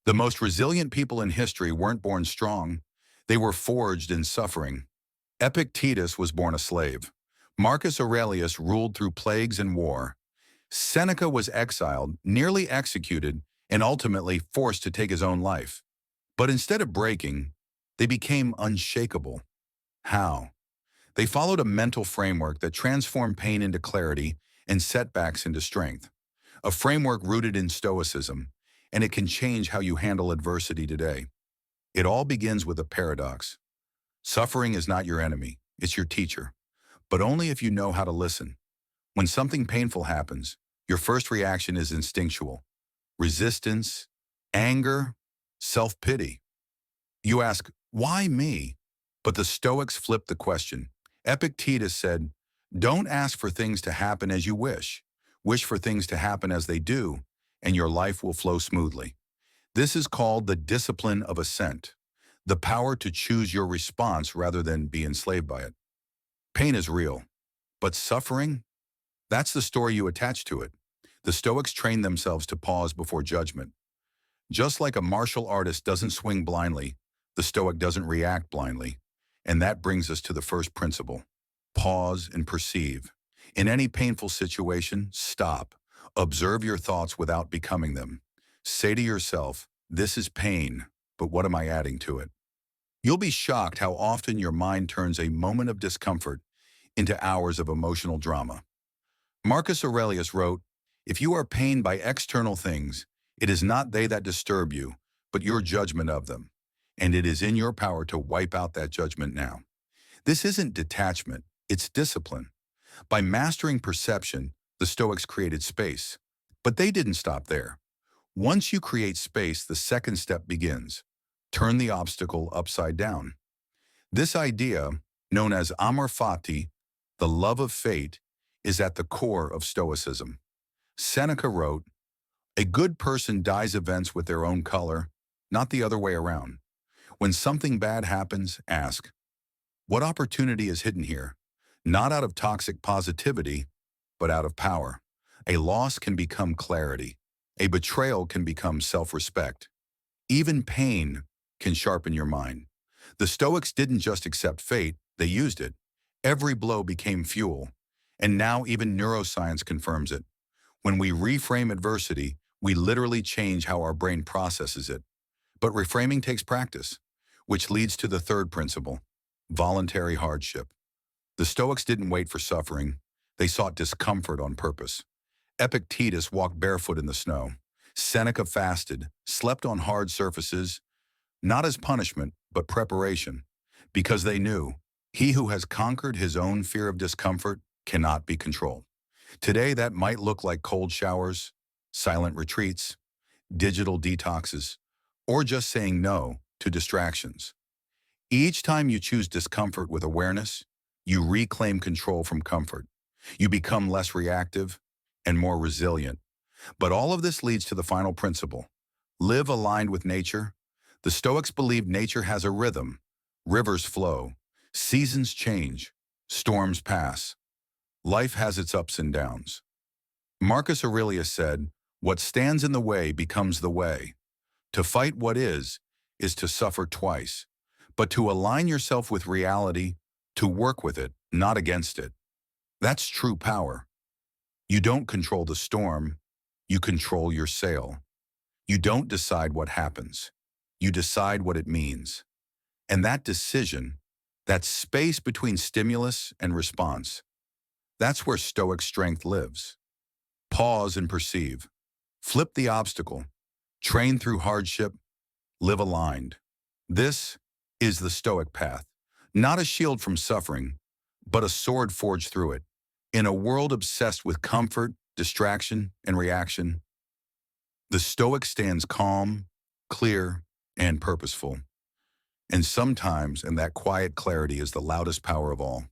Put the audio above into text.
The most resilient people in history weren't born strong. They were forged in suffering. Epictetus was born a slave. Marcus Aurelius ruled through plagues and war. Seneca was exiled, nearly executed, and ultimately forced to take his own life. But instead of breaking, they became unshakable. How? They followed a mental framework that transformed pain into clarity and setbacks into strength. A framework rooted in Stoicism, and it can change how you handle adversity today. It all begins with a paradox. Suffering is not your enemy, it's your teacher, but only if you know how to listen. When something painful happens, your first reaction is instinctual. Resistance, anger, self-pity. You ask, why me? But the Stoics flipped the question. Epictetus said, don't ask for things to happen as you wish. Wish for things to happen as they do, and your life will flow smoothly. This is called the discipline of assent, the power to choose your response rather than be enslaved by it. Pain is real, but suffering? That's the story you attach to it. The Stoics trained themselves to pause before judgment. Just like a martial artist doesn't swing blindly, the Stoic doesn't react blindly. And that brings us to the first principle. Pause and perceive. In any painful situation, stop. Observe your thoughts without becoming them. Say to yourself, this is pain, but what am I adding to it? You'll be shocked how often your mind turns a moment of discomfort into hours of emotional drama. Marcus Aurelius wrote, if you are pained by external things, it is not they that disturb you, but your judgment of them. And it is in your power to wipe out that judgment now. This isn't detachment, it's discipline. By mastering perception, the Stoics created space. But they didn't stop there. Once you create space, the second step begins. Turn the obstacle upside down. This idea, known as amor fati, the love of fate, is at the core of Stoicism. Seneca wrote, a good person dies events with their own color, not the other way around. When something bad happens, ask, what opportunity is hidden here? Not out of toxic positivity, but out of power. A loss can become clarity. A betrayal can become self-respect. Even pain can sharpen your mind. The Stoics didn't just accept fate, they used it. Every blow became fuel. And now even neuroscience confirms it. When we reframe adversity, we literally change how our brain processes it. But reframing takes practice, which leads to the third principle, voluntary hardship. The Stoics didn't wait for suffering. They sought discomfort on purpose. Epictetus walked barefoot in the snow. Seneca fasted, slept on hard surfaces, not as punishment, but preparation, because they knew he who has conquered his own fear of discomfort cannot be controlled. Today, that might look like cold showers, silent retreats, digital detoxes, or just saying no to distractions. Each time you choose discomfort with awareness, you reclaim control from comfort. You become less reactive and more resilient. But all of this leads to the final principle. Live aligned with nature. The Stoics believed nature has a rhythm. Rivers flow. Seasons change. Storms pass. Life has its ups and downs. Marcus Aurelius said, what stands in the way becomes the way. To fight what is to suffer twice. But to align yourself with reality, to work with it, not against it. That's true power. You don't control the storm, you control your sail. You don't decide what happens, you decide what it means. And that decision, that space between stimulus and response, that's where Stoic strength lives. Pause and perceive. Flip the obstacle. Train through hardship. Live aligned. This is the Stoic path. Not a shield from suffering, but a sword forged through it. In a world obsessed with comfort, distraction, and reaction, the Stoic stands calm, clear, and purposeful. And sometimes, in that quiet clarity is the loudest power of all.